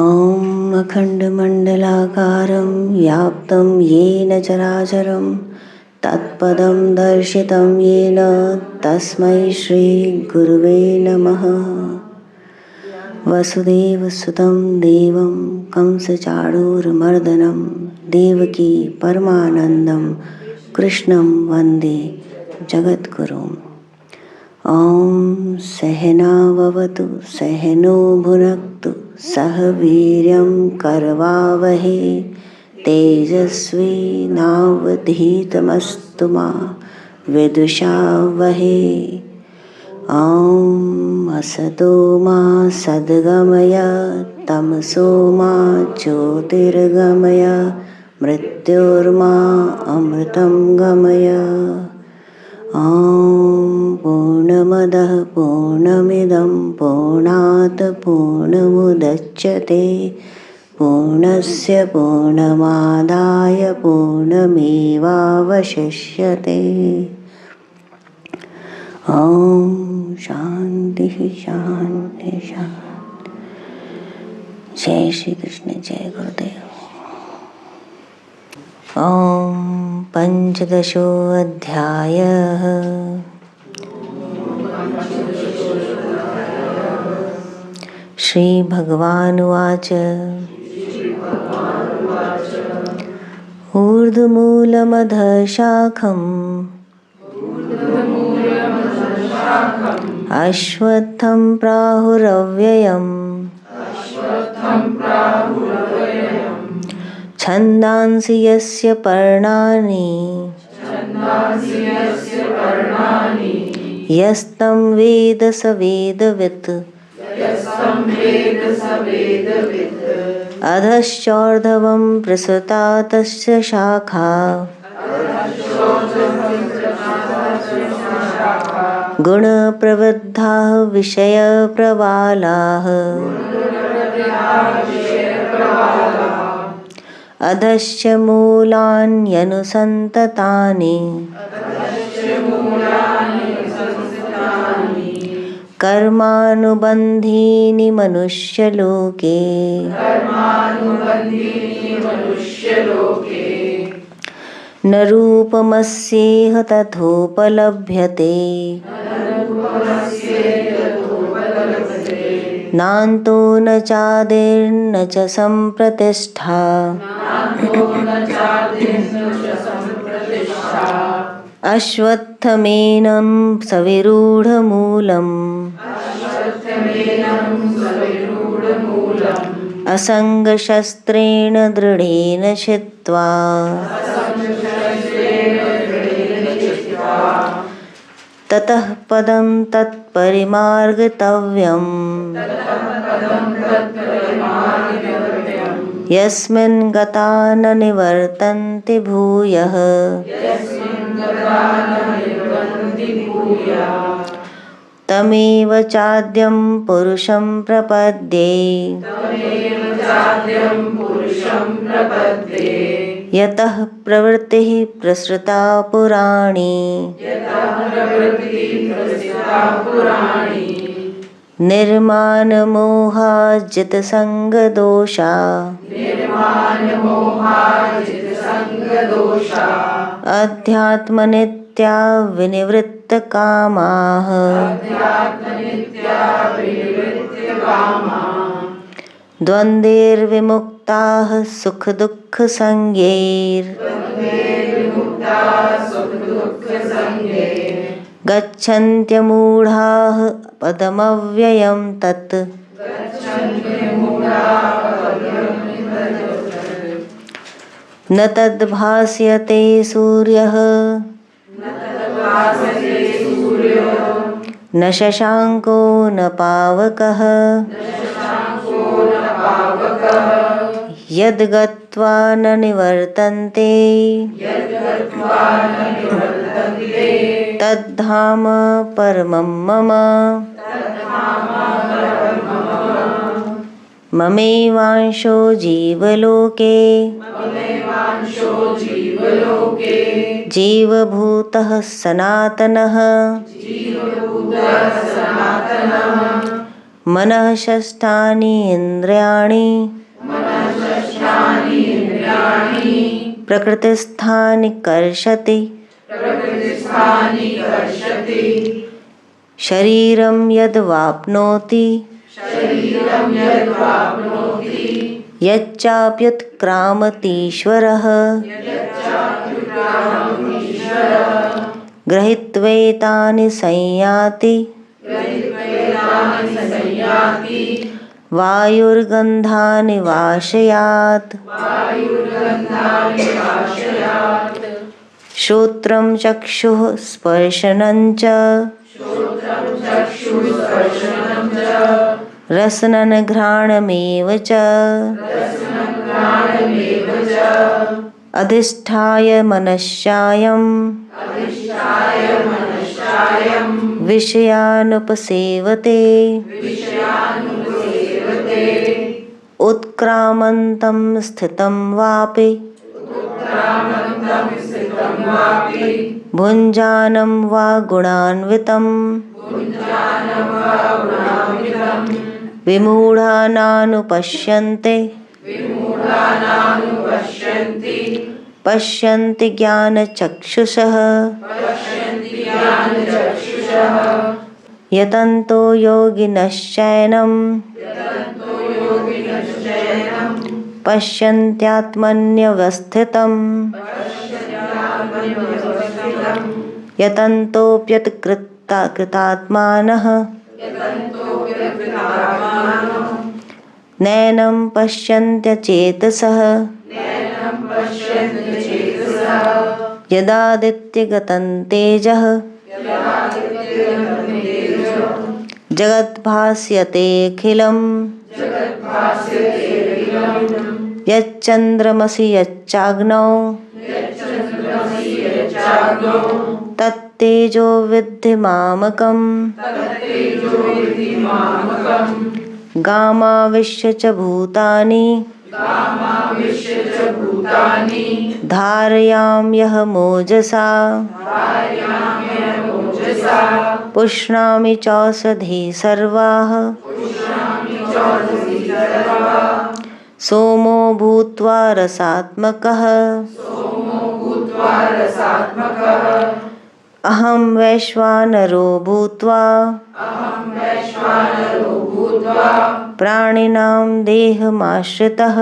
ॐ अखण्डमण्डलाकारं व्याप्तं येन चराचरं तत्पदं दर्शितं येन तस्मै श्रीगुरुवे नमः। वसुदेवसुतं देवं कंसचाणूरमर्दनं देवकी परमानन्दं कृष्णं वन्दे जगद्गुरुम्। ॐ सहनाववतु सहनो भुनक्तु सह वीर्यं करवावहे तेजस्विनावधीतमस्तु मा विद्विषावहे। ॐ असतो मा सद्गमय तमसो मा ज्योतिर्गमय मृत्योर्मा अमृतं गमय। ॐ पूर्णमदः पूर्णमिदं पूर्णात् पूर्णमुदच्यते पूर्णस्य पूर्णमादाय पूर्णमेवावशिष्यते। ॐ शांति शांति शांति। जय श्री कृष्ण, जय गुरुदेव। ॐ पंचदशोऽध्यायः। श्रीभगवानुवाच ऊर्ध्वमूलमधः शाखम् अश्वत्थं प्राहुरव्ययम् छन्दांसि यस्य पर्णानि यस्तं वेद स वेदवित्। अधश्चोर्ध्वं प्रसृता तस्य शाखा गुणप्रवृद्धाः विषयप्रवालाः। अधश्च मूलान्यनुसन्ततानि कर्मानुबन्धीनि मनुष्यलोके। न रूपमस्येह तथोपलभ्यते नान्तो न चादिर्न च सम्प्रतिष्ठा। अश्वत्थमेनं सविरूढमूलम् असङ्गशस्त्रेण दृढेन छित्त्वा ततः पदं तत्परिमार्गितव्यम् यस्मिन् गता न निवर्तन्ते भूयः। तमेव चाद्यं पुरुषं प्रपद्ये यतः प्रवृत्तिः प्रसृता पुराणी। निर्मानमोहाजितसङ्गदोषा अध्यात्मनित्या विनिवृत्तकामाः। द्वन्द्वैर्विमुक्ताः सुखदुःखसंज्ञैर् गच्छन्त्यमूढाः पदमव्ययं तत्। न तद्भास्यते सूर्यः न शशाङ्को न पावकः यद्गत्वा न निवर्तन्ते तद्धाम परमं मम। ममेवांशो जीवलोके जीवभूतः सनातनः मनः षष्ठानि इन्द्रियाणि प्रकृतिस्थानि कर्षति शरीरं यद्वाप्नोति यच्चाप्युत्क्रामतीश्वरः गृहीत्वैतानि संयाति वायुर्गन्धानि वाशयात् श्रोत्रं चक्षुः स्पर्शनं च रसनं घ्राणमेव च अधिष्ठाय मनश्चायं विषयानुपसेवते उत्क्रामन्तं स्थितं वापि भुञ्जानं वा गुणान्वितं विमूढानानुपश्यन्ते पश्यन्ति ज्ञानचक्षुषः यतन्तो योगिनश्चैनं पश्यन्त्यात्मन्यवस्थितं यतन्तोऽप्यकृतात्मानः नैनं पश्यन्त्यचेतसः यदादित्यगतं तेजः जगद्भास्यतेऽखिलं यच्चन्द्रमसि यच्चाग्नौ तत्तेजो विद्धि मामकम् गामाविश्य च भूतानि धारयाम्यहमोजसा पुष्णामि चौषधी सर्वाः सोमो भूत्वा रसात्मकः अहं वैश्वानरो भूत्वा प्राणिनां देहमाश्रितः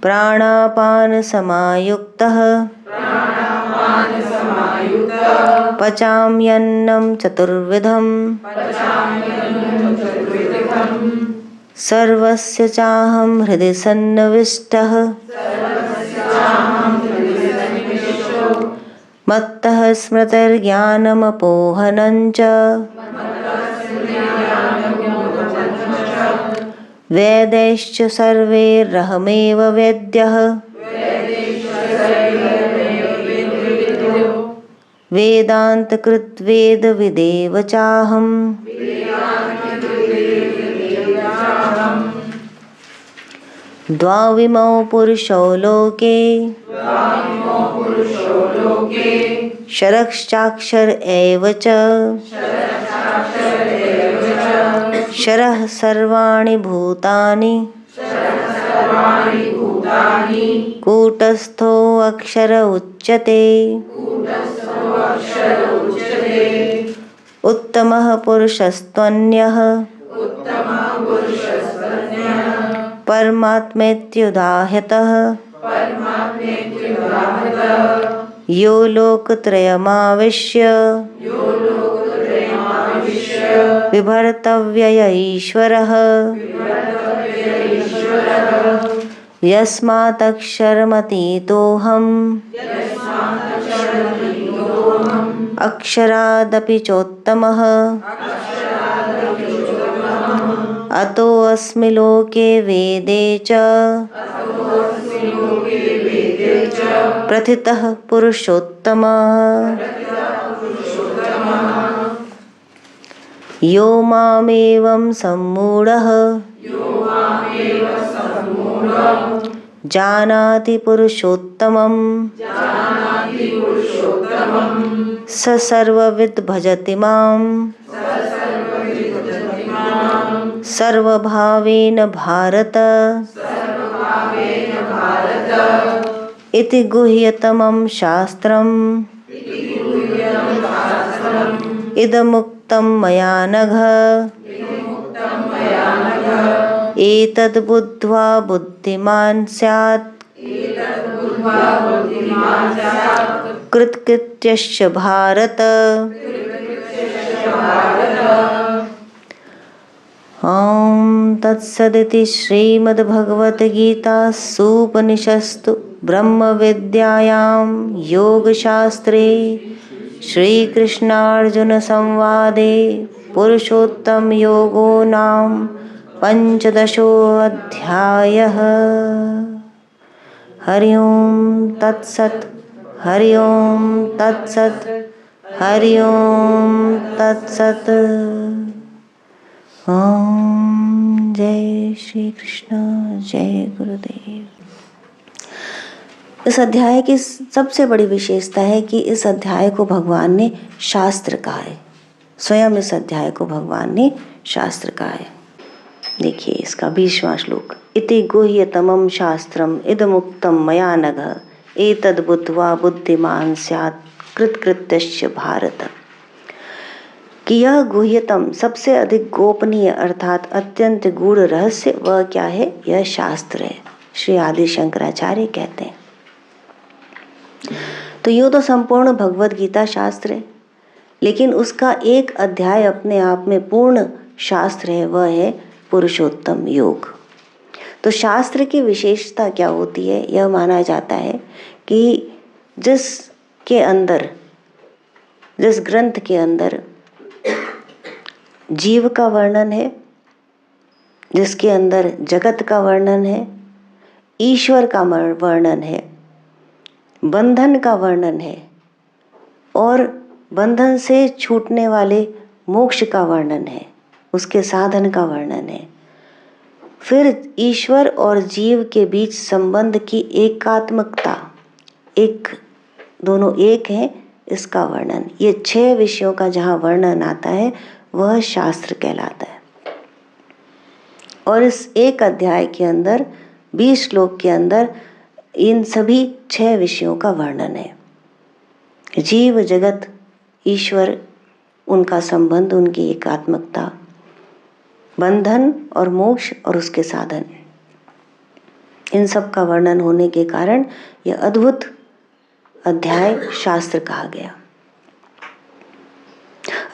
प्राणापानसमायुक्तः पचाम्यन्नं चतुर्विधं सर्वस्य चाहं हृदि सन्निविष्टः मत्तः स्मृतिर्ज्ञानमपोहनं च वेदैश्च सर्वैरहमेव वेद्यः वेदान्तकृद्वेदविदेव चाहम् द्वाविमौ पुरुषौ लोके क्षरश्चाक्षर एव च क्षरः सर्वाणि भूतानि कूटस्थो अक्षर उच्यते उत्तमः पुरुषस्त्वन्यः परमात्मेत्युदाहृतः यो लोकत्रयमाविश्य बिभर्तव्यय ईश्वरः यस्मादक्षरमतीतोऽहम् अक्षरादपि चोत्तमः अतोऽस्मि लोके वेदे च प्रथितः पुरुषोत्तमः यो मामेवं सम्मूढः जानाति पुरुषोत्तमं स सर्वविद् भजति माम् सर्वभावेन भारत इति गुह्यतमं शास्त्रम् इदमुक्तं मया नघ एतद् बुद्ध्वा बुद्धिमान् स्यात् कृतकृत्यश्च भारत। ॐ तत्सदिति श्रीमद्भगवद्गीतासूपनिषत्सु ब्रह्मविद्यायां योगशास्त्रे श्रीकृष्णार्जुनसंवादे पुरुषोत्तमयोगो नाम पंचदशोऽध्यायः। हरि ओम तत्सत्। हरि ओम तत्सत्। हरि ओम तत्सत्। ओम जय श्री कृष्ण। जय गुरुदेव। इस अध्याय की सबसे बड़ी विशेषता है कि इस अध्याय को भगवान ने शास्त्र कहा है। स्वयं इस अध्याय को भगवान ने शास्त्र कहा है। देखिए इसका 20वां श्लोक। इति गुह्यतमं शास्त्रम इदमुक्तं मया नघ एतद् बुद्ध्वा बुद्धिमान् स्यात् कृतकृत्यश्च भारत। कि यह गुह्यतम सबसे अधिक गोपनीय अर्थात अत्यंत गूढ़ रहस्य वह क्या है? यह शास्त्र है। श्री आदि शंकराचार्य कहते हैं। तो यूँ तो संपूर्ण भगवद गीता शास्त्र है, लेकिन उसका एक अध्याय अपने आप में पूर्ण शास्त्र है, वह है पुरुषोत्तम योग। तो शास्त्र की विशेषता क्या होती है? यह माना जाता है कि जिस ग्रंथ के अंदर जीव का वर्णन है, जिसके अंदर जगत का वर्णन है, ईश्वर का वर्णन है, बंधन का वर्णन है और बंधन से छूटने वाले मोक्ष का वर्णन है, उसके साधन का वर्णन है, फिर ईश्वर और जीव के बीच संबंध की एकात्मकता, दोनों एक हैं, इसका वर्णन, ये 6 विषयों का जहाँ वर्णन आता है वह शास्त्र कहलाता है। और इस एक अध्याय के अंदर 20 श्लोक के अंदर इन सभी 6 विषयों का वर्णन है। जीव, जगत, ईश्वर, उनका संबंध, उनकी एकात्मकता, बंधन और मोक्ष और उसके साधन, इन सब का वर्णन होने के कारण यह अद्भुत अध्याय शास्त्र कहा गया।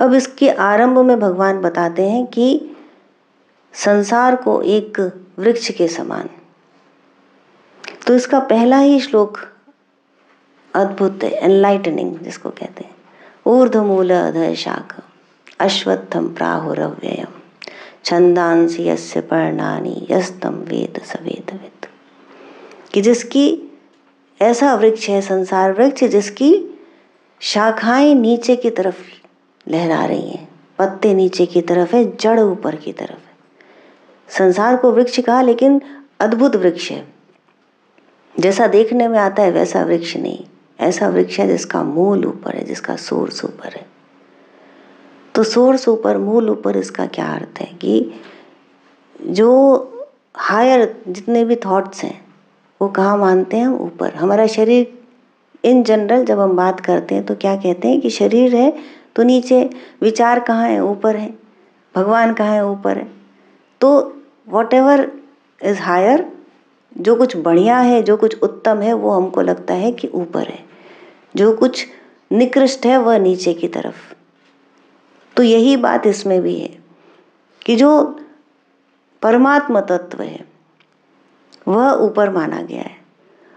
अब इसके आरंभ में भगवान बताते हैं कि संसार को एक वृक्ष के समान। तो इसका पहला ही श्लोक अद्भुत है, एनलाइटनिंग जिसको कहते हैं। ऊर्ध्वमूल अधः शाख अश्वत्थम प्राहुरव्ययम छंदांसि यस्य पर्णानि यस्तं वेद स वेदवित्। कि जिसकी ऐसा वृक्ष है, संसार वृक्ष, जिसकी शाखाएं नीचे की तरफ लहरा रही हैं, पत्ते नीचे की तरफ है, जड़ ऊपर की तरफ है। संसार को वृक्ष कहा, लेकिन अद्भुत वृक्ष है। जैसा देखने में आता है वैसा वृक्ष नहीं, ऐसा वृक्ष है जिसका मूल ऊपर है, जिसका सोर्स ऊपर है। तो सोर्स ऊपर, मूल ऊपर, इसका क्या अर्थ है कि जो हायर जितने भी थॉट्स हैं वो कहाँ मानते हैं? ऊपर। हमारा शरीर इन जनरल जब हम बात करते हैं तो क्या कहते हैं कि शरीर है तो नीचे, विचार कहाँ है? ऊपर है। भगवान कहाँ है? ऊपर है। तो वॉट एवर इज हायर, जो कुछ बढ़िया है, जो कुछ उत्तम है, वो हमको लगता है कि ऊपर है। जो कुछ निकृष्ट है वह नीचे की तरफ। तो यही बात इसमें भी है कि जो परमात्मा तत्व है वह ऊपर माना गया है,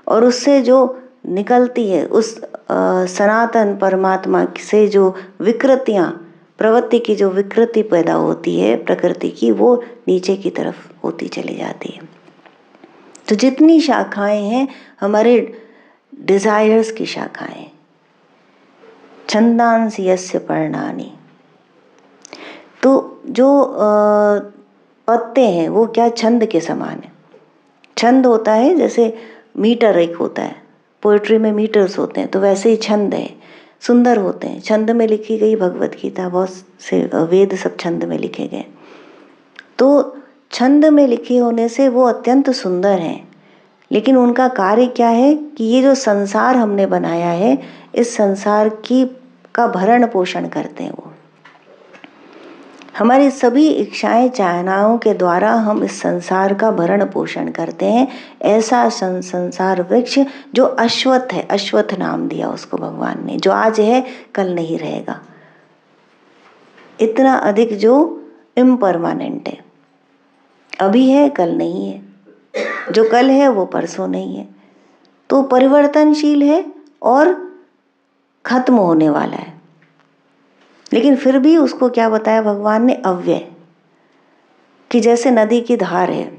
और उससे जो निकलती है, उस सनातन परमात्मा से जो विकृतियाँ, प्रवृत्ति की जो विकृति पैदा होती है प्रकृति की, वो नीचे की तरफ होती चली जाती है। तो जितनी शाखाएं हैं हमारे डिजायर्स की शाखाएं, छंदांसि यस्य पर्णानि। तो जो पत्ते हैं वो क्या छंद के समान है। छंद होता है जैसे मीटर एक होता है, पोएट्री में मीटर्स होते हैं, तो वैसे ही छंद है। सुंदर होते हैं। छंद में लिखी गई भगवत गीता, बहुत से वेद सब छंद में लिखे गए, तो छंद में लिखे होने से वो अत्यंत सुंदर हैं। लेकिन उनका कार्य क्या है कि ये जो संसार हमने बनाया है, इस संसार का भरण पोषण करते हैं। वो हमारी सभी इच्छाएं चाहनाओं के द्वारा हम इस संसार का भरण पोषण करते हैं। ऐसा संसार वृक्ष जो अश्वत्थ है, अश्वत्थ नाम दिया उसको भगवान ने, जो आज है कल नहीं रहेगा, इतना अधिक जो इम्परमानेंट है, अभी है कल नहीं है, जो कल है वो परसों नहीं है, तो परिवर्तनशील है और खत्म होने वाला है। लेकिन फिर भी उसको क्या बताया भगवान ने, अव्यय, कि जैसे नदी की धार है,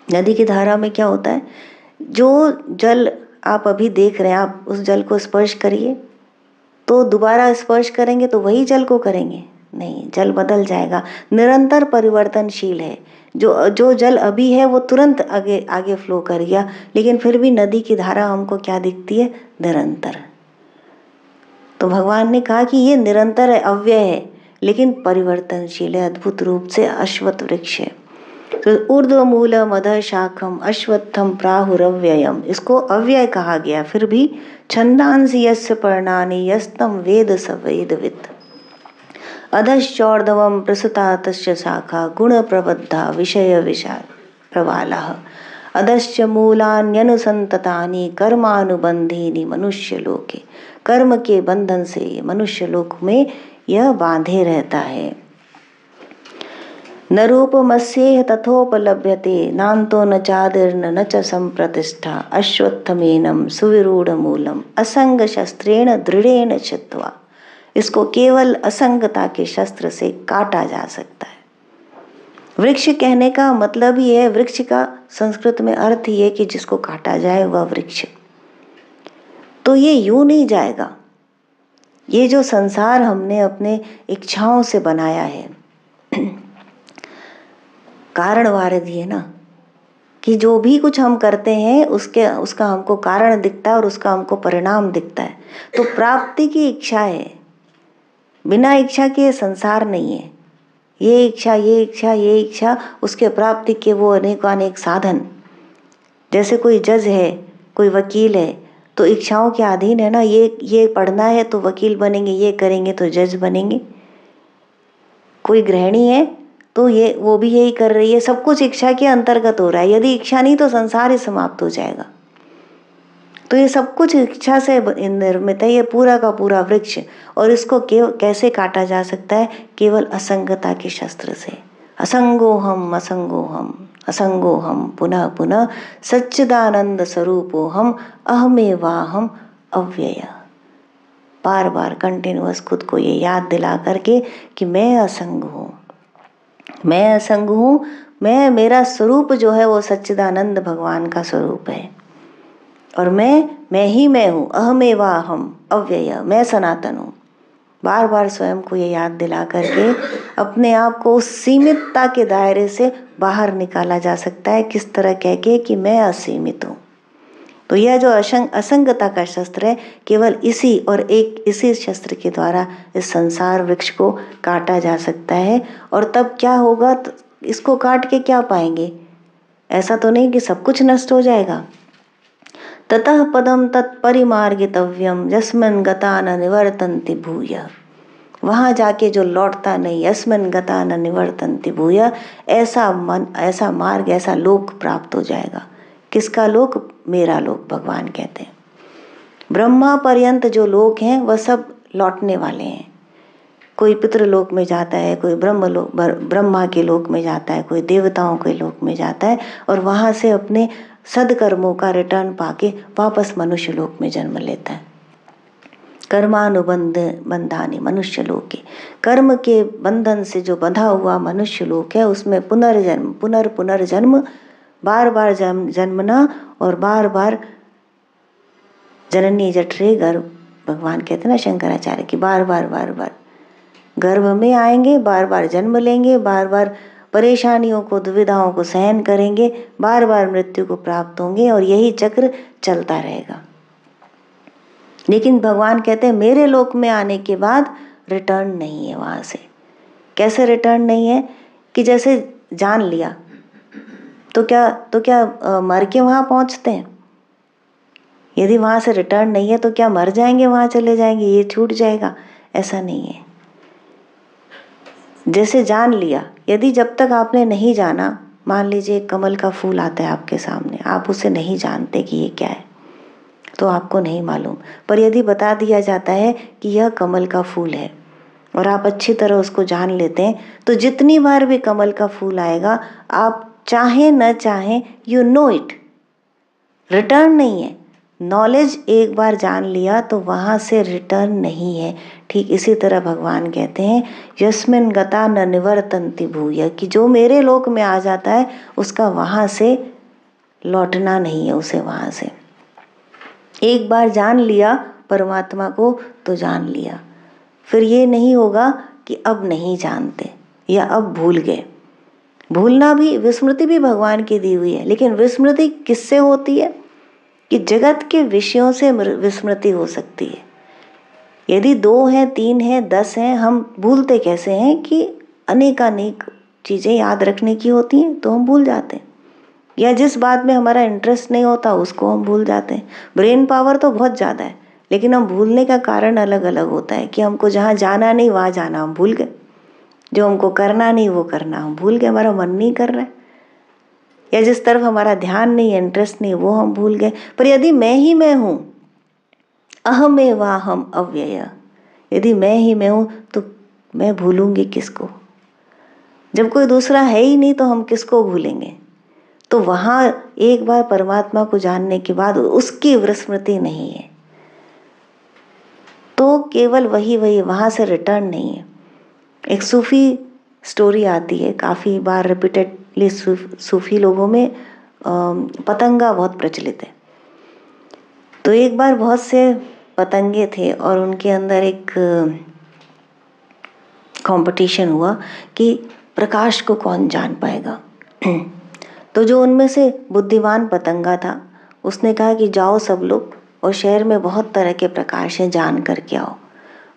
नदी की धारा में क्या होता है, जो जल आप अभी देख रहे हैं, आप उस जल को स्पर्श करिए तो दोबारा स्पर्श करेंगे तो वही जल को करेंगे नहीं, जल बदल जाएगा, निरंतर परिवर्तनशील है। जो जल अभी है वो तुरंत आगे आगे फ्लो कर गया, लेकिन फिर भी नदी की धारा हमको क्या दिखती है, निरंतर। तो भगवान ने कहा कि ये निरंतर है, अव्यय है, लेकिन परिवर्तनशील है, अद्भुत रूप से अश्वत्थ वृक्ष है। तो ऊर्ध्व मूलम अधः शाखम अश्वत्थम प्राहुरव्ययम, इसको अव्यय कहा गया। फिर भी छंदांसि यस्य पर्णानि यस्तम वेद स वेदवित्, अधश्चोर्ध्वं प्रसुता तस्य शाखा गुण प्रबद्धा विषय विशाल प्रवालः, अधश्च मूलान्यनुसंततानि कर्मानुबंधीनि मनुष्य लोके, कर्म के बंधन से मनुष्य लोक में यह बांधे रहता है। न रूपमस्येह तथोपलभ्यते नान्तो न चादिर्न न च संप्रतिष्ठा, अश्वत्थमेनं सुविरूढ़मूलम असंग शस्त्रेण दृढ़ेन छित्त्वा, इसको केवल असंगता के शस्त्र से काटा जा सकता है। वृक्ष कहने का मतलब ही है, वृक्ष का संस्कृत में अर्थ ही है कि जिसको काटा जाए वह वृक्ष। तो ये यूं नहीं जाएगा। ये जो संसार हमने अपने इच्छाओं से बनाया है, कारणवार है ना, कि जो भी कुछ हम करते हैं उसका हमको कारण दिखता है और उसका हमको परिणाम दिखता है। तो प्राप्ति की इच्छा है, बिना इच्छा के संसार नहीं है। ये इच्छा, ये इच्छा, ये इच्छा, उसके प्राप्ति के वो अनेक साधन। जैसे कोई जज है, कोई वकील है, तो इच्छाओं के अधीन है ना, ये पढ़ना है तो वकील बनेंगे, ये करेंगे तो जज बनेंगे। कोई गृहिणी है तो वो भी यही कर रही है, सब कुछ इच्छा के अंतर्गत हो रहा है। यदि इच्छा नहीं तो संसार ही समाप्त हो जाएगा। तो ये सब कुछ इच्छा से निर्मित है, ये पूरा का पूरा वृक्ष। और इसको कैसे काटा जा सकता है, केवल असंगता के शस्त्र से। असंगोहम असंगोहम असंगोहम पुनः पुनः सच्चिदानंद स्वरूपोहम अहमेवाहम अव्यय, बार बार कंटिन्यूअस खुद को ये याद दिला करके कि मैं असंग हूँ, मैं असंग हूँ, मेरा स्वरूप जो है वो सच्चिदानंद भगवान का स्वरूप है, और मैं ही मैं हूँ, अहमेवा अहम अव्यय, मैं सनातन हूँ। बार बार स्वयं को ये याद दिला करके अपने आप को उस सीमितता के दायरे से बाहर निकाला जा सकता है। किस तरह कह के कि मैं असीमित हूँ। तो यह जो असंगता का शस्त्र है, केवल इसी शस्त्र के द्वारा इस संसार वृक्ष को काटा जा सकता है। और तब क्या होगा, तो इसको काट के क्या पाएंगे? ऐसा तो नहीं कि सब कुछ नष्ट हो जाएगा। ततः पदम तत्परिमार्गितव्यम यस्मिन् गता न निवर्तन्ति भूय, वहाँ जाके जो लौटता नहीं, यस्मिन् गता न निवर्तन्ति भूय, ऐसा मार्ग, ऐसा लोक प्राप्त हो जाएगा। किसका लोक? मेरा लोक, भगवान कहते हैं। ब्रह्मा पर्यंत जो लोक हैं वह सब लौटने वाले हैं। कोई पितृलोक में जाता है, कोई ब्रह्मा के लोक में जाता है, कोई देवताओं के लोक में जाता है, और वहाँ से अपने सदकर्मों का रिटर्न पाके वापस मनुष्य लोक में जन्म लेता है। कर्मानुबंधानि मनुष्य लोके, कर्म के बंधन से जो बंधा हुआ मनुष्य लोक है, उसमें पुनर्जन्म, पुनर्जन्म, बार बार जन्मना और बार बार जननी जठरे गर्भ, भगवान कहते हैं ना शंकराचार्य की, बार बार गर्भ में आएंगे, बार बार जन्म लेंगे, बार बार परेशानियों को, दुविधाओं को सहन करेंगे, बार बार मृत्यु को प्राप्त होंगे, और यही चक्र चलता रहेगा। लेकिन भगवान कहते हैं मेरे लोक में आने के बाद रिटर्न नहीं है वहाँ से। कैसे रिटर्न नहीं है? कि जैसे जान लिया तो क्या मर के वहाँ पहुँचते हैं? यदि वहाँ से रिटर्न नहीं है तो क्या मर जाएंगे, वहाँ चले जाएंगे, ये छूट जाएगा? ऐसा नहीं है। जैसे जान लिया, यदि जब तक आपने नहीं जाना, मान लीजिए कमल का फूल आता है आपके सामने, आप उसे नहीं जानते कि ये क्या है, तो आपको नहीं मालूम। पर यदि बता दिया जाता है कि यह कमल का फूल है और आप अच्छी तरह उसको जान लेते हैं, तो जितनी बार भी कमल का फूल आएगा, आप चाहें न चाहें, यू नो इट, रिटर्न नहीं है। नॉलेज एक बार जान लिया तो वहाँ से रिटर्न नहीं है। ठीक इसी तरह भगवान कहते हैं यस्मिन् गता न निवर्तन्ति भूय, कि जो मेरे लोक में आ जाता है उसका वहाँ से लौटना नहीं है। उसे वहाँ से एक बार जान लिया परमात्मा को तो जान लिया, फिर ये नहीं होगा कि अब नहीं जानते या अब भूल गए। भूलना भी, विस्मृति भी भगवान की दी हुई है, लेकिन विस्मृति किससे होती है? कि जगत के विषयों से विस्मृति हो सकती है। यदि 2 हैं, 3 हैं, 10 हैं, हम भूलते कैसे हैं? कि अनेकानेक चीज़ें याद रखने की होती हैं तो हम भूल जाते हैं, या जिस बात में हमारा इंटरेस्ट नहीं होता उसको हम भूल जाते हैं। ब्रेन पावर तो बहुत ज़्यादा है, लेकिन हम भूलने का कारण अलग अलग होता है। कि हमको जहाँ जाना नहीं वहाँ जाना हम भूल गए, जो हमको करना नहीं वो करना हम भूल गए, हमारा मन नहीं कर रहा है, या जिस तरफ हमारा ध्यान नहीं, इंटरेस्ट नहीं, वो हम भूल गए। पर यदि मैं ही मैं हूँ, अहमेवाहम अव्यय, यदि मैं ही मैं हूँ तो मैं भूलूंगी किसको? जब कोई दूसरा है ही नहीं तो हम किसको भूलेंगे? तो वहाँ एक बार परमात्मा को जानने के बाद उसकी विस्मृति नहीं है, तो केवल वही वहाँ से रिटर्न नहीं है। एक सूफी स्टोरी आती है, काफ़ी बार रिपीटेडली सूफी लोगों में पतंगा बहुत प्रचलित है। तो एक बार बहुत से पतंगे थे और उनके अंदर एक कंपटीशन हुआ कि प्रकाश को कौन जान पाएगा। तो जो उनमें से बुद्धिमान पतंगा था उसने कहा कि जाओ सब लोग, और शहर में बहुत तरह के प्रकाश हैं, जान करके आओ,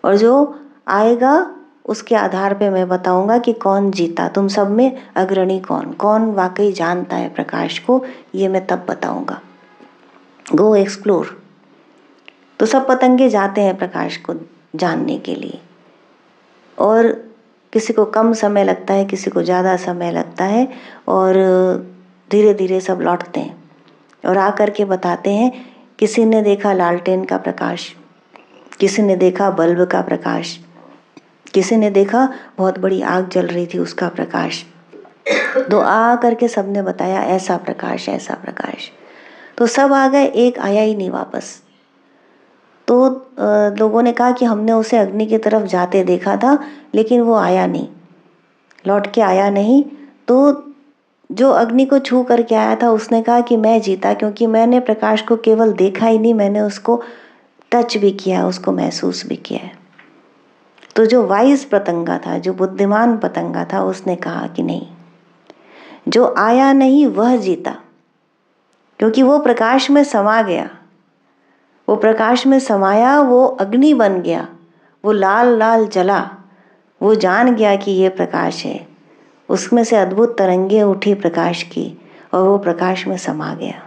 और जो आएगा उसके आधार पे मैं बताऊंगा कि कौन जीता। तुम सब में अग्रणी कौन वाकई जानता है प्रकाश को, ये मैं तब बताऊंगा। गो एक्सप्लोर। तो सब पतंगे जाते हैं प्रकाश को जानने के लिए, और किसी को कम समय लगता है, किसी को ज़्यादा समय लगता है, और धीरे धीरे सब लौटते हैं और आकर के बताते हैं किसी ने देखा लालटेन का प्रकाश, किसी ने देखा बल्ब का प्रकाश, किसी ने देखा बहुत बड़ी आग जल रही थी उसका प्रकाश। तो आ करके सबने बताया ऐसा प्रकाश, ऐसा प्रकाश। तो सब आ गए, एक आया ही नहीं वापस। तो लोगों ने कहा कि हमने उसे अग्नि की तरफ जाते देखा था, लेकिन वो आया नहीं, लौट के आया नहीं। तो जो अग्नि को छू करके आया था उसने कहा कि मैं जीता, क्योंकि मैंने प्रकाश को केवल देखा ही नहीं, मैंने उसको टच भी किया, उसको महसूस भी किया है। तो जो वाइज पतंगा था, जो बुद्धिमान पतंगा था, उसने कहा कि नहीं, जो आया नहीं वह जीता, क्योंकि वो प्रकाश में समा गया, वो प्रकाश में समाया, वो अग्नि बन गया, वो लाल लाल जला, वो जान गया कि ये प्रकाश है, उसमें से अद्भुत तरंगे उठी प्रकाश की, और वो प्रकाश में समा गया।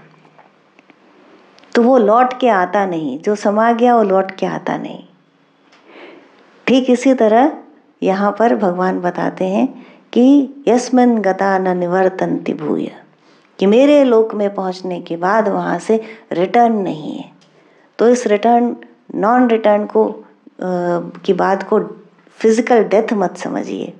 तो वो लौट के आता नहीं, जो समा गया वो लौट के आता नहीं। ठीक इसी तरह यहाँ पर भगवान बताते हैं कि यस्मिन् गता न निवर्तन्ति भूय, कि मेरे लोक में पहुँचने के बाद वहाँ से रिटर्न नहीं है। तो इस रिटर्न, नॉन रिटर्न को की बात को फिजिकल डेथ मत समझिए।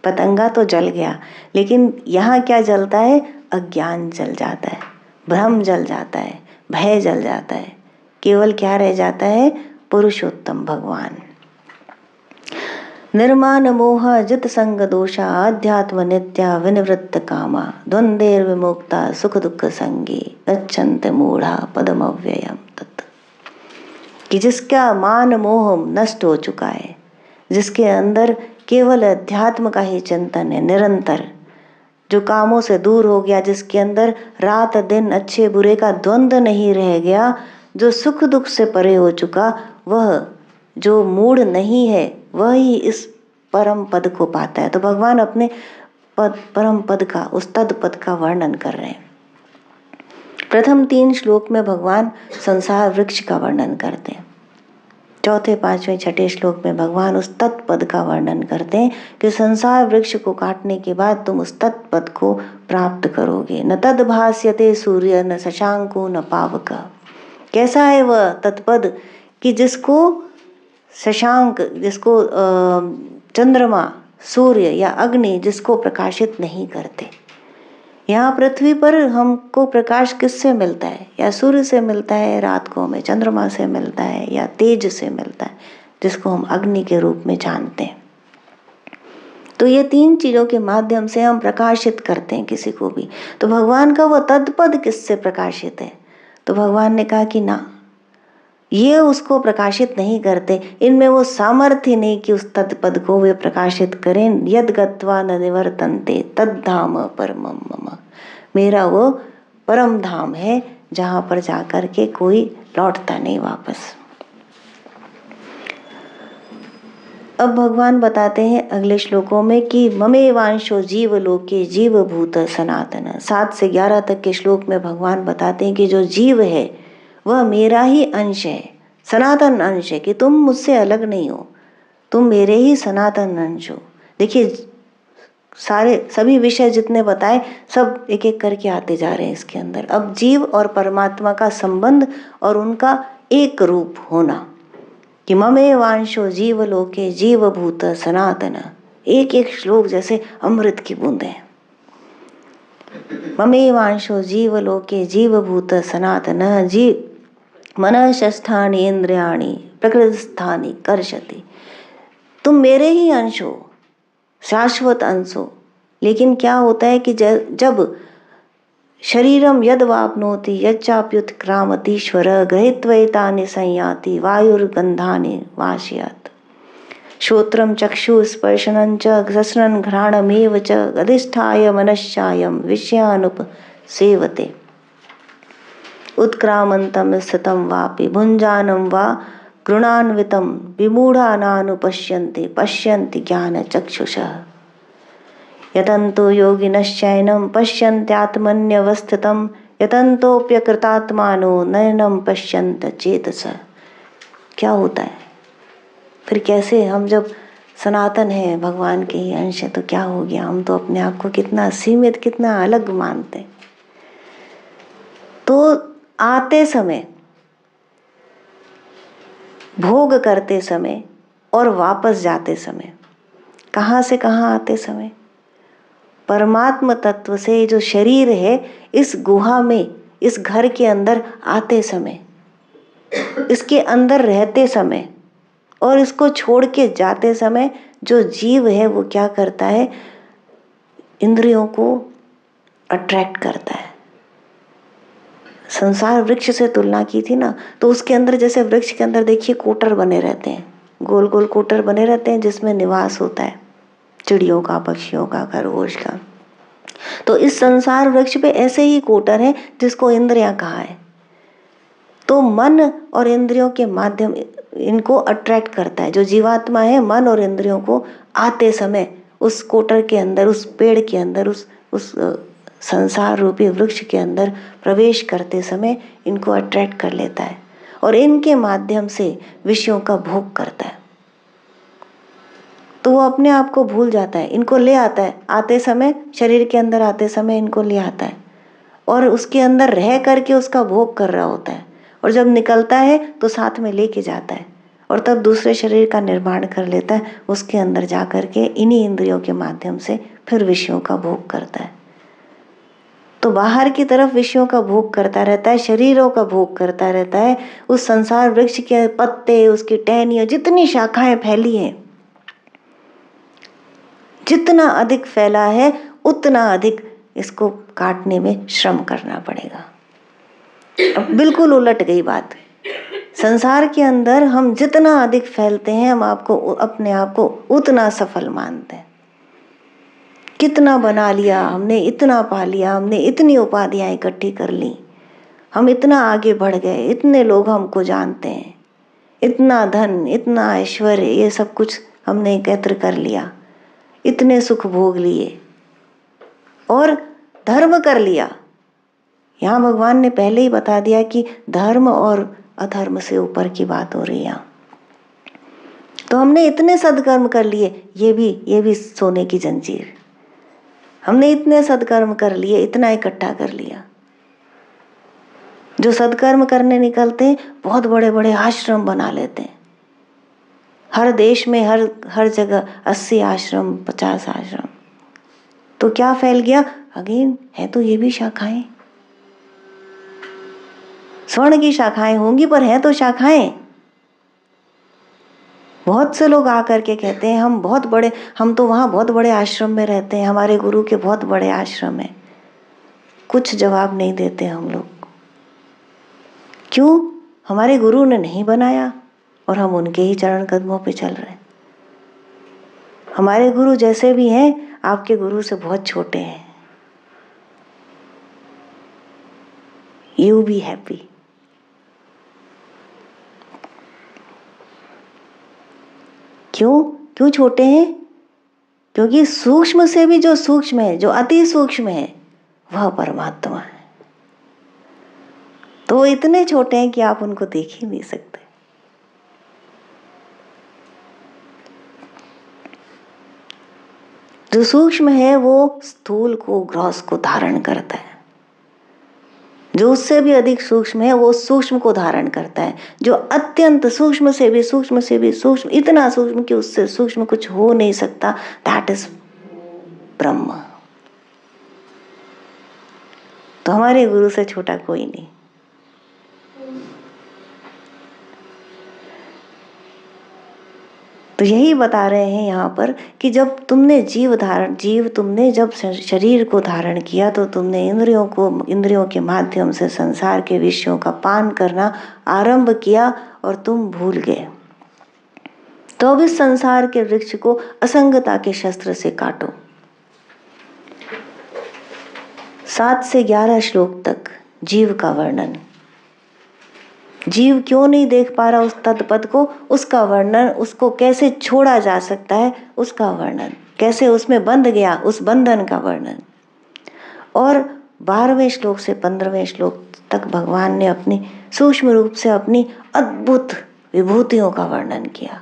पतंगा तो जल गया, लेकिन यहाँ क्या जलता है? अज्ञान जल जाता है, भ्रम जल जाता है, भय जल जाता है। केवल क्या रह जाता है? पुरुषोत्तम भगवान। निर्माण मोह जित संग दोषा, अध्यात्म नित्या विनिवृत्त कामा, द्वंद्वेर विमुक्ता सुख दुख संगी, गच्छन्त मूढ़ा पदम अव्ययम तत्। कि जिसका मान मोह नष्ट हो चुका है, जिसके अंदर केवल अध्यात्म का ही चिंतन है निरंतर, जो कामों से दूर हो गया, जिसके अंदर रात दिन अच्छे बुरे का द्वंद्व नहीं रह गया, जो सुख दुख से परे हो चुका, वह जो मूढ़ नहीं है, वह ही इस परम पद को पाता है। तो भगवान अपने परम पद का, उस तद पद का वर्णन कर रहे हैं। प्रथम 3 श्लोक में भगवान संसार वृक्ष का वर्णन करते हैं। चौथे, 5वें, 6ठे श्लोक में भगवान उस तत्पद का वर्णन करते हैं कि संसार वृक्ष को काटने के बाद तुम उस तत्पद को प्राप्त करोगे। न तद भास्यते सूर्य न शशांको न पावक। कैसा है वह तत्पद कि जिसको शशांक, जिसको चंद्रमा, सूर्य या अग्नि जिसको प्रकाशित नहीं करते। यहाँ पृथ्वी पर हमको प्रकाश किससे मिलता है? या सूर्य से मिलता है, रात को हमें चंद्रमा से मिलता है, या तेज से मिलता है जिसको हम अग्नि के रूप में जानते हैं। तो ये 3 चीजों के माध्यम से हम प्रकाशित करते हैं किसी को भी। तो भगवान का वो तत्पद किससे प्रकाशित है? तो भगवान ने कहा कि ना, ये उसको प्रकाशित नहीं करते, इनमें वो सामर्थ्य नहीं कि उस तत्पद को वे प्रकाशित करें। यद गत्वा न निवर्तन्ते तद्धाम परमम मम। मेरा वो परम धाम है जहाँ पर जाकर के कोई लौटता नहीं वापस। अब भगवान बताते हैं अगले श्लोकों में कि ममेवांशो जीव लोके जीव भूत सनातन। 7 से 11 तक के श्लोक में भगवान बताते हैं कि जो जीव है वह मेरा ही अंश है, सनातन अंश है, कि तुम मुझसे अलग नहीं हो, तुम मेरे ही सनातन अंश हो। देखिए सभी विषय जितने बताए सब एक एक करके आते जा रहे हैं इसके अंदर। अब जीव और परमात्मा का संबंध और उनका एक रूप होना कि ममेवांशो जीव लोके जीव भूत सनातन। एक एक श्लोक जैसे अमृत की बूंदें। ममेवांशो जीव लोके जीव भूत सनातन जीव मन षष्ठानि इंद्रियाणि प्रकृतिस्थानि कर्षति। तुम मेरे ही अंश हो, शाश्वत अंश हो। लेकिन क्या होता है कि जब शरीरम यद वाप्नोति यच्चाप्युत्क्रामतीश्वर गृहीत्वैतानि संयाति वायुर्गंधानि वाशयत्। श्रोत्रम चक्षु स्पर्शनं च रसनं घ्राणमेव च अधिष्ठाय मनश्चायं विषयानुपसेवते। उत्क्रामन्तं स्थितं वापि भुञ्जानं वा गृणान्वितं विमूढानानुपश्यन्ति पश्यन्ति ज्ञानचक्षुषः। यतन्तो योगिनश्चैनं पश्यन्त्यात्मन्यवस्थितं यतन्तोऽप्यकृतात्मानो नयनं पश्यन्त चेतसः। क्या होता है फिर? कैसे हम जब सनातन है, भगवान के ही अंश है, तो क्या हो गया? हम तो अपने आप को कितना सीमित, कितना अलग मानते। तो आते समय, भोग करते समय और वापस जाते समय, कहाँ से कहाँ आते समय? परमात्म तत्व से जो शरीर है, इस गुहा में, इस घर के अंदर आते समय, इसके अंदर रहते समय और इसको छोड़ के जाते समय जो जीव है वो क्या करता है? इंद्रियों को अट्रैक्ट करता है। संसार वृक्ष से तुलना की थी ना, तो उसके अंदर जैसे वृक्ष के अंदर देखिए कोटर बने रहते हैं, गोल गोल कोटर बने रहते हैं जिसमें निवास होता है चिड़ियों का, पक्षियों का, खरगोश का। तो इस संसार वृक्ष पे ऐसे ही कोटर है जिसको इंद्रियां कहा है। तो मन और इंद्रियों के माध्यम इनको अट्रैक्ट करता है। जो जीवात्मा है, मन और इंद्रियों को आते समय उस कोटर के अंदर, उस पेड़ के अंदर, उस संसार रूपी वृक्ष के अंदर प्रवेश करते समय इनको अट्रैक्ट कर लेता है और इनके माध्यम से विषयों का भोग करता है। तो वो अपने आप को भूल जाता है, इनको ले आता है, आते समय शरीर के अंदर आते समय इनको ले आता है और उसके अंदर रह करके उसका भोग कर रहा होता है। और जब निकलता है तो साथ में लेके जाता है और तब दूसरे शरीर का निर्माण कर लेता है। उसके अंदर जा करके इन्हीं इंद्रियों के माध्यम से फिर विषयों का भोग करता है। तो बाहर की तरफ विषयों का भोग करता रहता है, शरीरों का भोग करता रहता है। उस संसार वृक्ष के पत्ते, उसकी टहनियाँ, जितनी शाखाएं फैली हैं, जितना अधिक फैला है उतना अधिक इसको काटने में श्रम करना पड़ेगा। अब बिल्कुल उलट गई बात। संसार के अंदर हम जितना अधिक फैलते हैं, हम अपने आप को उतना सफल मानते हैं। कितना बना लिया हमने, इतना पा लिया हमने, इतनी उपाधियां इकट्ठी कर ली, हम इतना आगे बढ़ गए, इतने लोग हमको जानते हैं, इतना धन, इतना ऐश्वर्य, ये सब कुछ हमने एकत्र कर लिया, इतने सुख भोग लिए और धर्म कर लिया। यहाँ भगवान ने पहले ही बता दिया कि धर्म और अधर्म से ऊपर की बात हो रही है यहाँ। तो हमने इतने सदकर्म कर लिए, ये भी सोने की जंजीर। हमने इतने सदकर्म कर लिए, इतना इकट्ठा कर लिया। जो सदकर्म करने निकलते हैं बहुत बड़े बड़े आश्रम बना लेते हैं। हर देश में हर जगह 80 आश्रम, 50 आश्रम। तो क्या फैल गया? अगेन है तो ये भी शाखाएं, स्वर्ण की शाखाएं होंगी पर हैं तो शाखाएं। बहुत से लोग आकर के कहते हैं हम तो वहाँ बहुत बड़े आश्रम में रहते हैं, हमारे गुरु के बहुत बड़े आश्रम हैं। कुछ जवाब नहीं देते हम लोग। क्यों? हमारे गुरु ने नहीं बनाया और हम उनके ही चरण कदमों पे चल रहे हैं। हमारे गुरु जैसे भी हैं, आपके गुरु से बहुत छोटे हैं। You be happy. क्यों छोटे हैं? क्योंकि सूक्ष्म से भी जो सूक्ष्म है, जो अति सूक्ष्म है, वह परमात्मा है। तो वो इतने छोटे हैं कि आप उनको देख ही नहीं सकते। जो सूक्ष्म है वो स्थूल को, ग्रॉस को धारण करता है। जो उससे भी अधिक सूक्ष्म है वो सूक्ष्म को धारण करता है। जो अत्यंत सूक्ष्म से भी सूक्ष्म से भी सूक्ष्म, इतना सूक्ष्म कि उससे सूक्ष्म कुछ हो नहीं सकता, दैट इज ब्रह्म। तो हमारे गुरु से छोटा कोई नहीं। तो यही बता रहे हैं यहाँ पर कि जब तुमने तुमने जब शरीर को धारण किया तो तुमने इंद्रियों के माध्यम से संसार के विषयों का पान करना आरंभ किया और तुम भूल गए। तो अब इस संसार के वृक्ष को असंगता के शस्त्र से काटो। 7 से 11 श्लोक तक जीव का वर्णन। जीव क्यों नहीं देख पा रहा उस तत्पद को, उसका वर्णन, उसको कैसे छोड़ा जा सकता है उसका वर्णन, कैसे उसमें बंध गया उस बंधन का वर्णन। और 12वें श्लोक से 15वें श्लोक तक भगवान ने अपनी सूक्ष्म रूप से अपनी अद्भुत विभूतियों का वर्णन किया।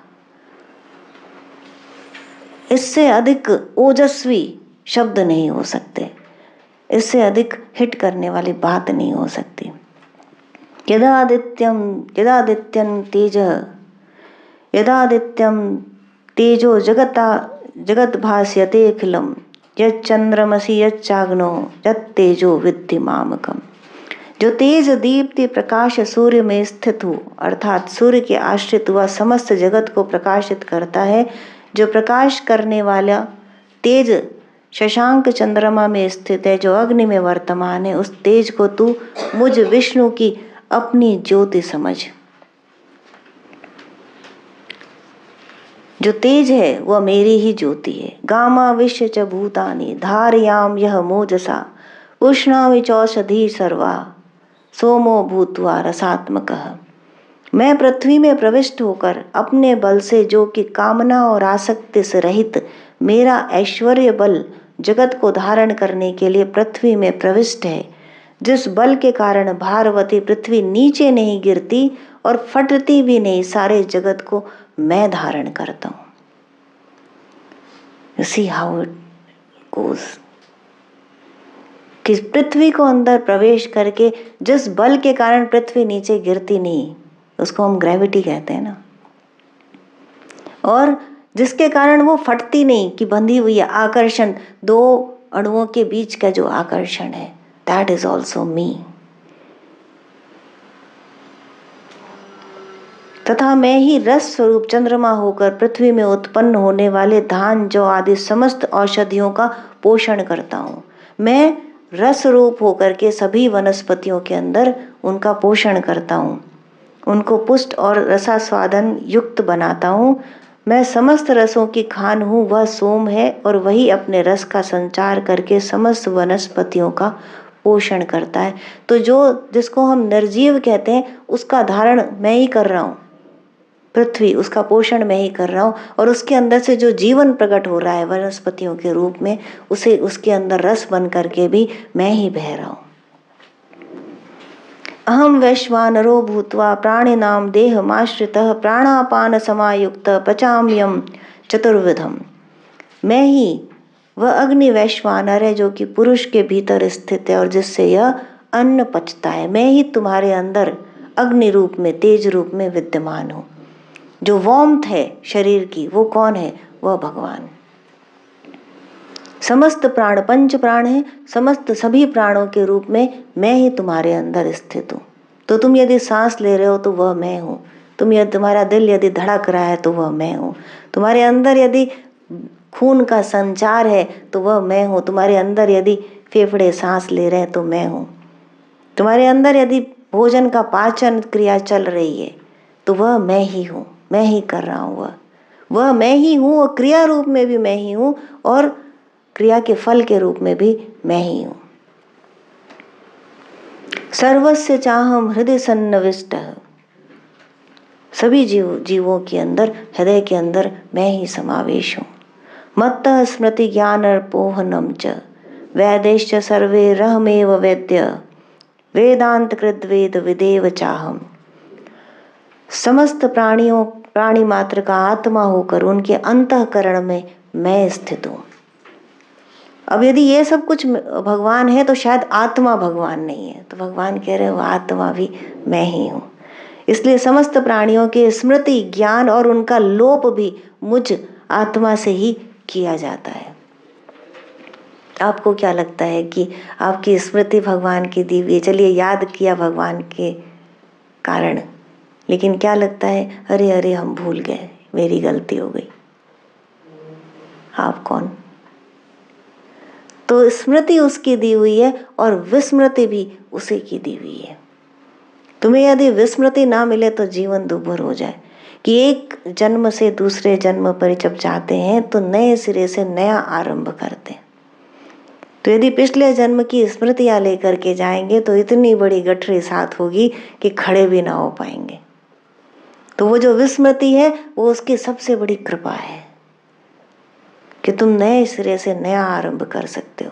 इससे अधिक ओजस्वी शब्द नहीं हो सकते, इससे अधिक हिट करने वाली बात नहीं हो सकती। यदादित्यं तेजो जगत भास्यते अखिलम यच्चंद्रमसि यच्चाग्नो यत्तेजो विद्धि मामकम। जो तेज दीप्ति प्रकाश सूर्य में स्थित हो, अर्थात सूर्य के आश्रित हुआ समस्त जगत को प्रकाशित करता है, जो प्रकाश करने वाला तेज शशांक चंद्रमा में स्थित है, जो अग्नि में वर्तमान है, उस तेज को तू मुझ विष्णु की अपनी ज्योति समझ। जो तेज है वह मेरी ही ज्योति है। गामा विश्व च भूतानि धारयाम यह मोजसा उष्णामि चौषधि सर्वा सोमो भूत्वा रसात्मकः। मैं पृथ्वी में प्रविष्ट होकर अपने बल से, जो कि कामना और आसक्ति से रहित मेरा ऐश्वर्य बल जगत को धारण करने के लिए पृथ्वी में प्रविष्ट है, जिस बल के कारण भारवती पृथ्वी नीचे नहीं गिरती और फटती भी नहीं, सारे जगत को मैं धारण करता हूं। You see how it goes? कि पृथ्वी को अंदर प्रवेश करके जिस बल के कारण पृथ्वी नीचे गिरती नहीं, उसको हम ग्रेविटी कहते हैं ना, और जिसके कारण वो फटती नहीं कि बंधी हुई है, आकर्षण, 2 अणुओं के बीच का जो आकर्षण है, दैट इज ऑल्सो मी। तथा मैं ही रस स्वरूप चंद्रमा होकर पृथ्वी में उत्पन्न होने वाले धान, जौ आदि समस्त औषधियों का पोषण करता हूँ। मैं रस रूप होकर के सभी वनस्पतियों के अंदर उनका पोषण करता हूँ, उनको पुष्ट और रसास्वादन युक्त बनाता हूँ। मैं समस्त रसों की खान हूँ, वह सोम है और वही अपने रस का संचार करके समस्त वनस्पतियों का पोषण करता है। तो जिसको हम निर्जीव कहते हैं उसका धारण मैं ही कर रहा हूँ, पृथ्वी उसका पोषण मैं ही कर रहा हूँ, और उसके अंदर से जो जीवन प्रकट हो रहा है वनस्पतियों के रूप में, उसे उसके अंदर रस बन करके भी मैं ही बह रहा हूँ। अहम वैश्वानरो भूत्वा प्राणिनाम देहमाश्रितः प्राणापान समायुक्त पचाम्यम चतुर्विधम। मैं ही वह अग्नि वैश्वानर है जो कि पुरुष के भीतर स्थित है और जिससे यह अन्न पचता है। मैं ही तुम्हारे अंदर अग्नि रूप में, तेज रूप में विद्यमान हूँ। जो वार्मथ है शरीर की, वो कौन है? वह भगवान। समस्त प्राण पंच प्राण है, समस्त सभी प्राणों के रूप में मैं ही तुम्हारे अंदर स्थित हूँ। तो तुम यदि सांस ले रहे हो तो वह मैं हूँ, तुम्हारा दिल यदि धड़क रहा है तो वह मैं हूँ, तुम्हारे अंदर यदि खून का संचार है तो वह मैं हूँ, तुम्हारे अंदर यदि फेफड़े सांस ले रहे हैं तो मैं हूँ, तुम्हारे अंदर यदि भोजन का पाचन क्रिया चल रही है तो वह मैं ही हूँ, मैं ही कर रहा हूँ। वह मैं ही हूँ, और क्रिया रूप में भी मैं ही हूँ और क्रिया के फल के रूप में भी मैं ही हूँ। सर्वस्य चाहम हृदय सन्निविष्ट। सभी जीवों के अंदर, हृदय के अंदर मैं ही समावेश हूँ। मत्तः स्मृति ज्ञान अर्पोहनम च वैदेश्च सर्वे रहमेव वेद्य वेदांत कृत वेद विदेव चाहम। समस्त प्राणी मात्र का आत्मा होकर उनके अंतःकरण में मैं स्थित हूँ। अब यदि ये सब कुछ भगवान है तो शायद आत्मा भगवान नहीं है, तो भगवान कह रहे हो आत्मा भी मैं ही हूँ। इसलिए समस्त प्राणियों के स्मृति ज्ञान और उनका लोप भी मुझ आत्मा से ही किया जाता है। आपको क्या लगता है कि आपकी स्मृति भगवान की दी हुई, चलिए याद किया भगवान के कारण, लेकिन क्या लगता है, अरे अरे हम भूल गए, मेरी गलती हो गई। आप कौन? तो स्मृति उसकी दी हुई है और विस्मृति भी उसी की दी हुई है। तुम्हें यदि विस्मृति ना मिले तो जीवन दुर्भर हो जाए, कि एक जन्म से दूसरे जन्म पर जब जाते हैं तो नए सिरे से नया आरंभ करते हैं। तो यदि पिछले जन्म की स्मृतियां लेकर के जाएंगे तो इतनी बड़ी गठरी साथ होगी कि खड़े भी ना हो पाएंगे। तो वो जो विस्मृति है वो उसकी सबसे बड़ी कृपा है कि तुम नए सिरे से नया आरंभ कर सकते हो।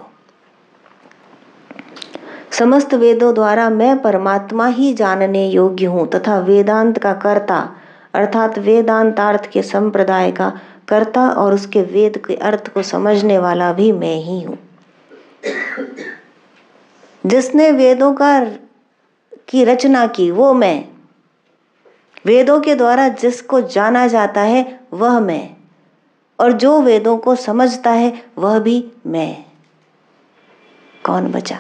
समस्त वेदों द्वारा मैं परमात्मा ही जानने योग्य हूँ तथा वेदांत का कर्ता अर्थात वेदांतार्थ के संप्रदाय का कर्ता और उसके वेद के अर्थ को समझने वाला भी मैं ही हूँ। जिसने वेदों की रचना की वो मैं, वेदों के द्वारा जिसको जाना जाता है वह मैं, और जो वेदों को समझता है वह भी मैं। कौन बचा?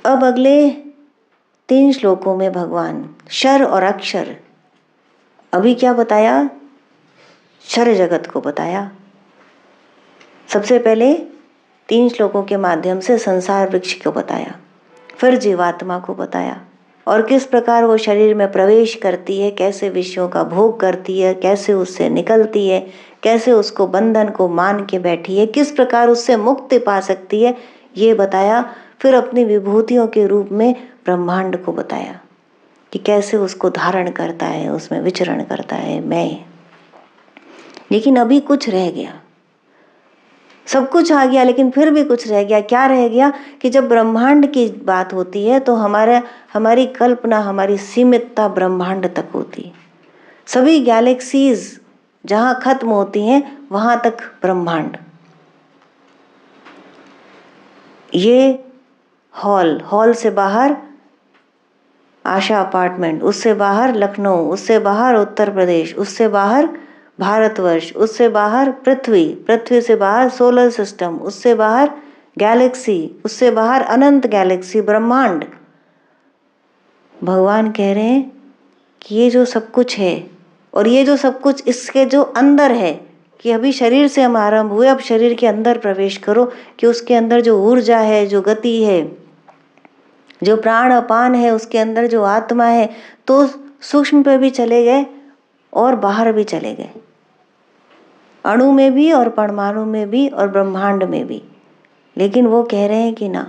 अब अगले 3 श्लोकों में भगवान क्षर और अक्षर, अभी क्या बताया? क्षर जगत को बताया। सबसे पहले 3 श्लोकों के माध्यम से संसार वृक्ष को बताया, फिर जीवात्मा को बताया और किस प्रकार वो शरीर में प्रवेश करती है, कैसे विषयों का भोग करती है, कैसे उससे निकलती है, कैसे उसको बंधन को मान के बैठी है, किस प्रकार उससे मुक्ति पा सकती है, ये बताया। फिर अपनी विभूतियों के रूप में ब्रह्मांड को बताया कि कैसे उसको धारण करता है, उसमें विचरण करता है मैं। लेकिन अभी कुछ रह गया, सब कुछ आ गया लेकिन फिर भी कुछ रह गया। क्या रह गया? कि जब ब्रह्मांड की बात होती है तो हमारी कल्पना, हमारी सीमितता ब्रह्मांड तक होती है। सभी गैलेक्सीज जहाँ खत्म होती हैं वहाँ तक ब्रह्मांड। ये हॉल से बाहर आशा अपार्टमेंट, उससे बाहर लखनऊ, उससे बाहर उत्तर प्रदेश, उससे बाहर भारतवर्ष, उससे बाहर पृथ्वी से बाहर सोलर सिस्टम, उससे बाहर गैलेक्सी, उससे बाहर अनंत गैलेक्सी, ब्रह्मांड। भगवान कह रहे हैं कि ये जो सब कुछ है और ये जो सब कुछ इसके जो अंदर है, कि अभी शरीर से हम आरंभ हुए, अब शरीर के अंदर प्रवेश करो कि उसके अंदर जो ऊर्जा है, जो गति है, जो प्राण अपान है उसके अंदर जो आत्मा है, तो सूक्ष्म पे भी चले गए और बाहर भी चले गए, अणु में भी और परमाणु में भी और ब्रह्मांड में भी। लेकिन वो कह रहे हैं कि ना,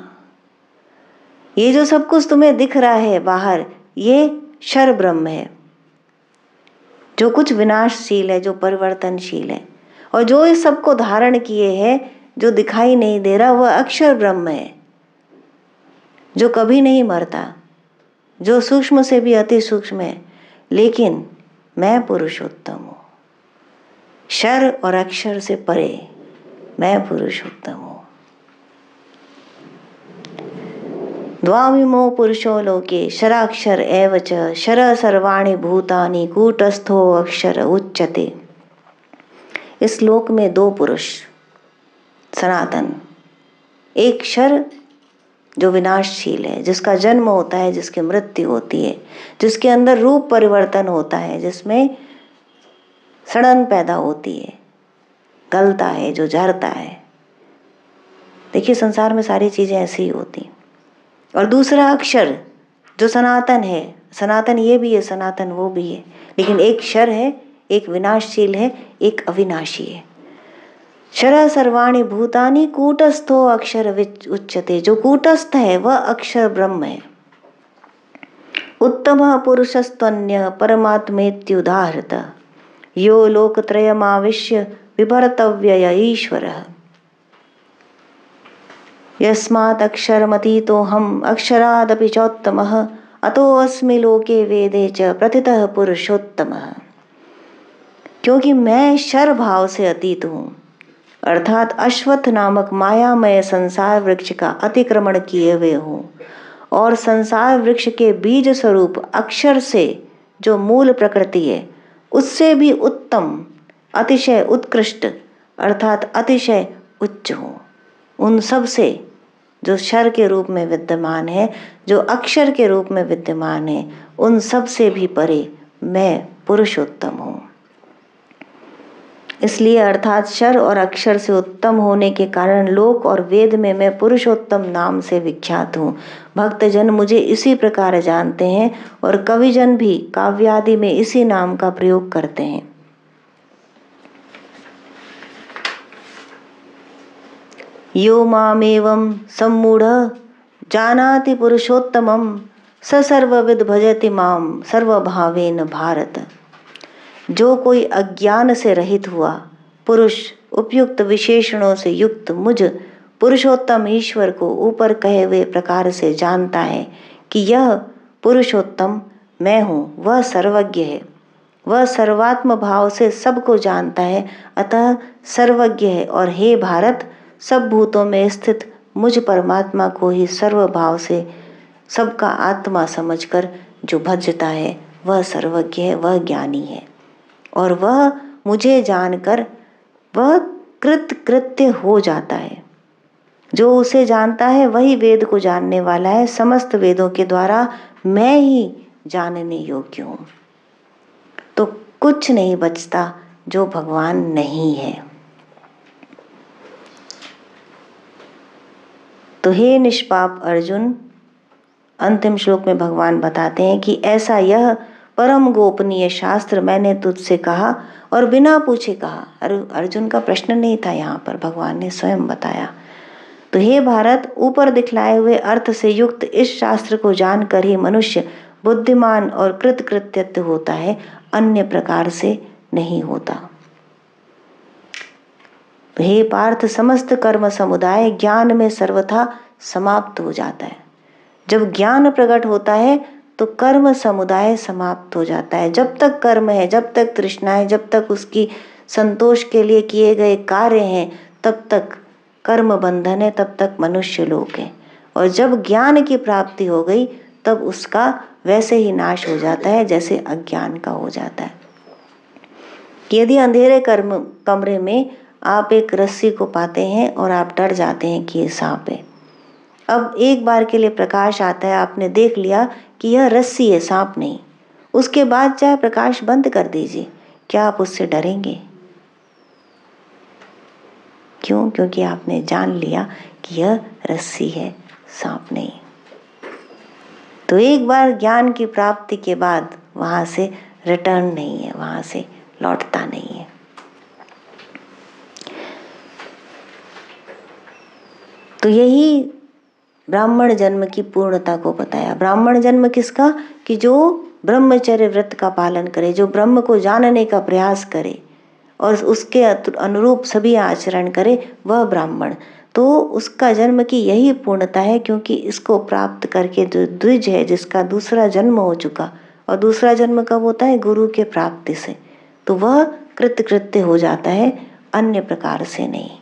ये जो सब कुछ तुम्हें दिख रहा है बाहर, ये क्षर ब्रह्म है, जो कुछ विनाशशील है, जो परिवर्तनशील है, और जो इस सबको धारण किए है, जो दिखाई नहीं दे रहा, वह अक्षर ब्रह्म है, जो कभी नहीं मरता, जो सूक्ष्म से भी अति सूक्ष्म है। लेकिन मैं पुरुषोत्तम हूँ, क्षर और अक्षर से परे मैं पुरुषोत्तम हूँ। द्वाविमो पुरुषो लोके शराक्षर एव च, शर सर्वाणि भूतानि कूटस्थो अक्षर उच्यते। इस लोक में दो पुरुष सनातन, एक क्षर जो विनाशशील है, जिसका जन्म होता है, जिसकी मृत्यु होती है, जिसके अंदर रूप परिवर्तन होता है, जिसमें सड़न पैदा होती है, गलता है, जो झरता है। देखिए संसार में सारी चीजें ऐसी ही होती। और दूसरा अक्षर जो सनातन है, सनातन ये भी है, सनातन वो भी है, लेकिन एक क्षर है, एक विनाशशील है, एक अविनाशी है। क्षर सर्वाणि भूतानि कूटस्थो अक्षर उच्यते। जो कूटस्थ है वह अक्षर ब्रह्म है। उत्तम पुरुषस्त्वन्य परमात्मेत्युदाहृत, यो लोकत्रयमाविश्य विभर्तव्यय ईश्वरः। यस्मात् अक्षरमतीतोऽहम् अक्षरादपि चोत्तमः, अतोऽस्मि लोके वेदे च प्रथितः पुरुषोत्तमः। क्योंकि मैं क्षर भाव से अतीत हूँ, अर्थात अश्वत्थ नामक मायामय संसार वृक्ष का अतिक्रमण किए हुए हूँ, और संसार वृक्ष के बीज स्वरूप अक्षर से जो मूल प्रकृति है, उससे भी उत्तम, अतिशय उत्कृष्ट, अर्थात अतिशय उच्च हूँ। उन सब से जो क्षर के रूप में विद्यमान है, जो अक्षर के रूप में विद्यमान है, उन सब से भी परे मैं पुरुषोत्तम हूँ। इसलिए अर्थात क्षर और अक्षर से उत्तम होने के कारण लोक और वेद में मैं पुरुषोत्तम नाम से विख्यात हूँ। भक्तजन मुझे इसी प्रकार जानते हैं, और कविजन भी काव्यादि में इसी नाम का प्रयोग करते हैं। यो मामेवं सम्मूढ़ जानाति पुरुषोत्तमं, स सर्वविद भजति माम सर्वभावेन भारत। जो कोई अज्ञान से रहित हुआ पुरुष उपयुक्त विशेषणों से युक्त मुझ पुरुषोत्तम ईश्वर को ऊपर कहे हुए प्रकार से जानता है कि यह पुरुषोत्तम मैं हूँ, वह सर्वज्ञ है, वह सर्वात्म भाव से सबको जानता है, अतः सर्वज्ञ है। और हे भारत, सब भूतों में स्थित मुझ परमात्मा को ही सर्वभाव से सबका आत्मा समझकर जो भजता है, वह सर्वज्ञ है, वह ज्ञानी है, और वह मुझे जानकर वह कृत्य हो जाता है। जो उसे जानता है वही वेद को जानने वाला है। समस्त वेदों के द्वारा मैं ही जानने योग्य हूँ। तो कुछ नहीं बचता जो भगवान नहीं है। तो हे निष्पाप अर्जुन, अंतिम श्लोक में भगवान बताते हैं कि ऐसा यह परम गोपनीय शास्त्र मैंने तुझसे कहा, और बिना पूछे कहा। अर्जुन का प्रश्न नहीं था, यहाँ पर भगवान ने स्वयं बताया। तो हे भारत, ऊपर दिखलाए हुए अर्थ से युक्त इस शास्त्र को जानकर ही मनुष्य बुद्धिमान और कृतकृत्यत्व होता है, अन्य प्रकार से नहीं होता। हे पार्थ, समस्त कर्म समुदाय ज्ञान में सर्वथा समाप्त हो जाता है। जब ज्ञान प्रकट होता है तो कर्म समुदाय समाप्त हो जाता है। जब तक कर्म है, जब तक तृष्णा है, जब तक उसकी संतोष के लिए किए गए कार्य हैं, तब तक कर्म बंधन है, तब तक मनुष्य लोक है। और जब ज्ञान की प्राप्ति हो गई तब उसका वैसे ही नाश हो जाता है जैसे अज्ञान का हो जाता है। यदि अंधेरे कमरे में आप एक रस्सी को पाते हैं और आप डर जाते हैं कि ये सांप है, अब एक बार के लिए प्रकाश आता है, आपने देख लिया कि यह रस्सी है, सांप नहीं। उसके बाद चाहे प्रकाश बंद कर दीजिए, क्या आप उससे डरेंगे? क्यों? क्योंकि आपने जान लिया कि यह रस्सी है, सांप नहीं। तो एक बार ज्ञान की प्राप्ति के बाद वहाँ से रिटर्न नहीं है, वहाँ से लौटता नहीं है। तो यही ब्राह्मण जन्म की पूर्णता को बताया। ब्राह्मण जन्म किसका? कि जो ब्रह्मचर्य व्रत का पालन करे, जो ब्रह्म को जानने का प्रयास करे और उसके अनुरूप सभी आचरण करे, वह ब्राह्मण। तो उसका जन्म की यही पूर्णता है, क्योंकि इसको प्राप्त करके जो द्विज है, जिसका दूसरा जन्म हो चुका, और दूसरा जन्म कब होता है? गुरु के प्राप्ति से, तो वह कृतकृत्य हो जाता है, अन्य प्रकार से नहीं।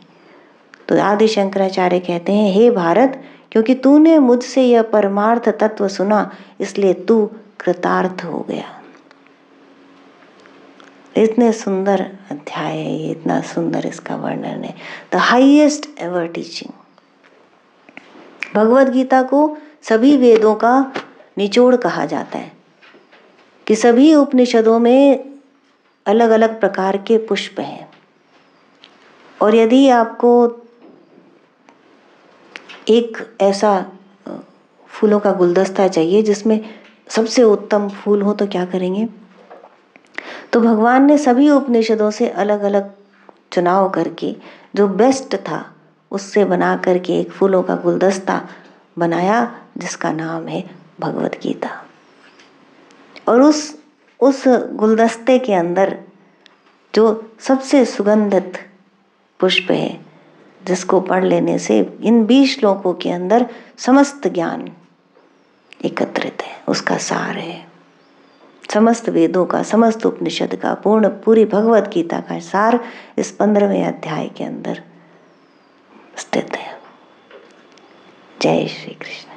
तो आदि शंकराचार्य कहते हैं, हे भारत, क्योंकि तूने मुझसे यह परमार्थ तत्व सुना, इसलिए तू कृतार्थ हो गया। इतने सुंदर अध्याय है ये, इतना सुंदर इसका वर्णन है। The highest ever teaching. Bhagavad Gita को सभी वेदों का निचोड़ कहा जाता है, कि सभी उपनिषदों में अलग अलग प्रकार के पुष्प हैं, और यदि आपको एक ऐसा फूलों का गुलदस्ता चाहिए जिसमें सबसे उत्तम फूल हो, तो क्या करेंगे? तो भगवान ने सभी उपनिषदों से अलग अलग चुनाव करके जो बेस्ट था उससे बना करके एक फूलों का गुलदस्ता बनाया, जिसका नाम है भगवद गीता। और उस गुलदस्ते के अंदर जो सबसे सुगंधित पुष्प है, जिसको पढ़ लेने से इन 20 श्लोकों के अंदर समस्त ज्ञान एकत्रित है, उसका सार है। समस्त वेदों का, समस्त उपनिषद का, पूरी भगवद गीता का सार इस 15वें अध्याय के अंदर स्थित है। जय श्री कृष्ण।